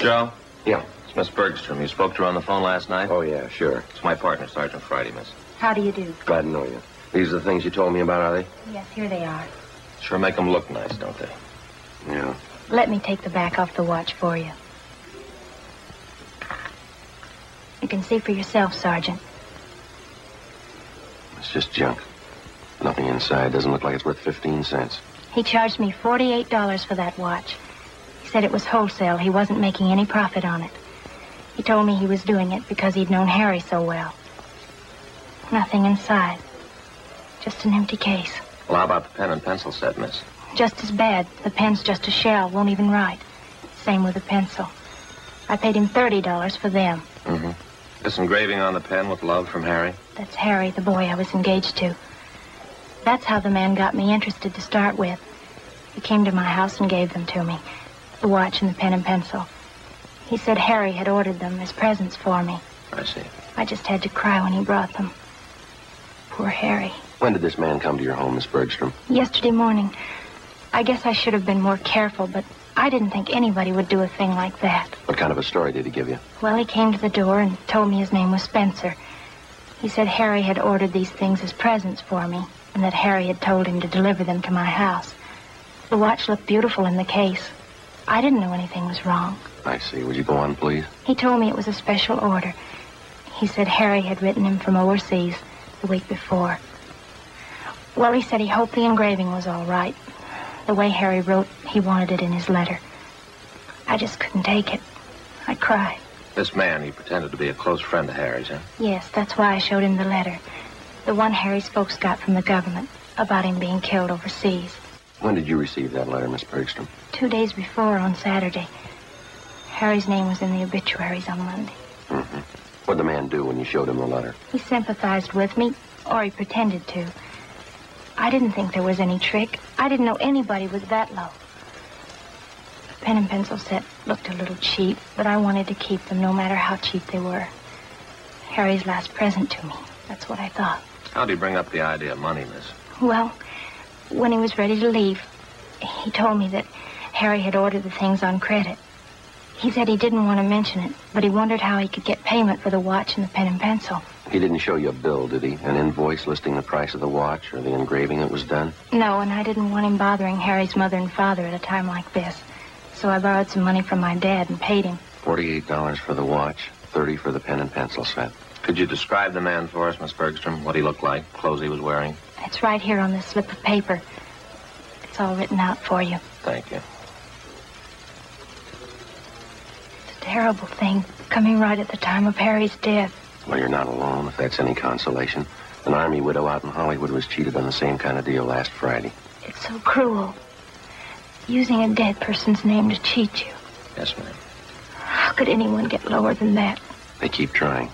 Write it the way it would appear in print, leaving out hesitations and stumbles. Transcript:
Joe? Yeah. It's Miss Bergstrom. You spoke to her on the phone last night? Oh, yeah, sure. It's my partner, Sergeant Friday, miss. How do you do? Glad to know you. These are the things you told me about, are they? Yes, here they are. Sure make them look nice, don't they? Yeah. Let me take the back off the watch for you. You can see for yourself, Sergeant. It's just junk. Nothing inside. Doesn't look like it's worth 15 cents. He charged me $48 for that watch. He said it was wholesale. He wasn't making any profit on it. He told me he was doing it because he'd known Harry so well. Nothing inside. Just an empty case. Well, how about the pen and pencil set, miss? Just as bad. The pen's just a shell. Won't even write. Same with the pencil. I paid him $30 for them. Mm-hmm. This engraving on the pen with love from Harry? That's Harry, the boy I was engaged to. That's how the man got me interested to start with. He came to my house and gave them to me. The watch and the pen and pencil. He said Harry had ordered them as presents for me. I see. I just had to cry when he brought them. Poor Harry. When did this man come to your home, Miss Bergstrom? Yesterday morning. I guess I should have been more careful, but I didn't think anybody would do a thing like that. What kind of a story did he give you? Well, he came to the door and told me his name was Spencer. He said Harry had ordered these things as presents for me, and that Harry had told him to deliver them to my house. The watch looked beautiful in the case. I didn't know anything was wrong. I see. Would you go on, please? He told me it was a special order. He said Harry had written him from overseas the week before. Well, he said he hoped the engraving was all right. The way Harry wrote, he wanted it in his letter. I just couldn't take it. I cried. This man, he pretended to be a close friend of Harry's, huh? Yes, that's why I showed him the letter. The one Harry's folks got from the government about him being killed overseas. When did you receive that letter, Miss Bergstrom? 2 days before, on Saturday. Harry's name was in the obituaries on Monday. Mm-hmm. What'd the man do when you showed him the letter? He sympathized with me, or he pretended to. I didn't think there was any trick. I didn't know anybody was that low. The pen and pencil set looked a little cheap, but I wanted to keep them no matter how cheap they were. Harry's last present to me. That's what I thought. How'd he bring up the idea of money, miss? Well, when he was ready to leave, he told me that Harry had ordered the things on credit. He said he didn't want to mention it, but he wondered how he could get payment for the watch and the pen and pencil. He didn't show you a bill, did he? An invoice listing the price of the watch or the engraving that was done? No, and I didn't want him bothering Harry's mother and father at a time like this. So I borrowed some money from my dad and paid him. $48 for the watch, $30 for the pen and pencil set. Could you describe the man for us, Miss Bergstrom? What he looked like, clothes he was wearing? It's right here on this slip of paper. It's all written out for you. Thank you. It's a terrible thing, coming right at the time of Harry's death. Well, you're not alone, if that's any consolation. An Army widow out in Hollywood was cheated on the same kind of deal last Friday. It's so cruel. Using a dead person's name to cheat you. Yes, ma'am. How could anyone get lower than that? They keep trying.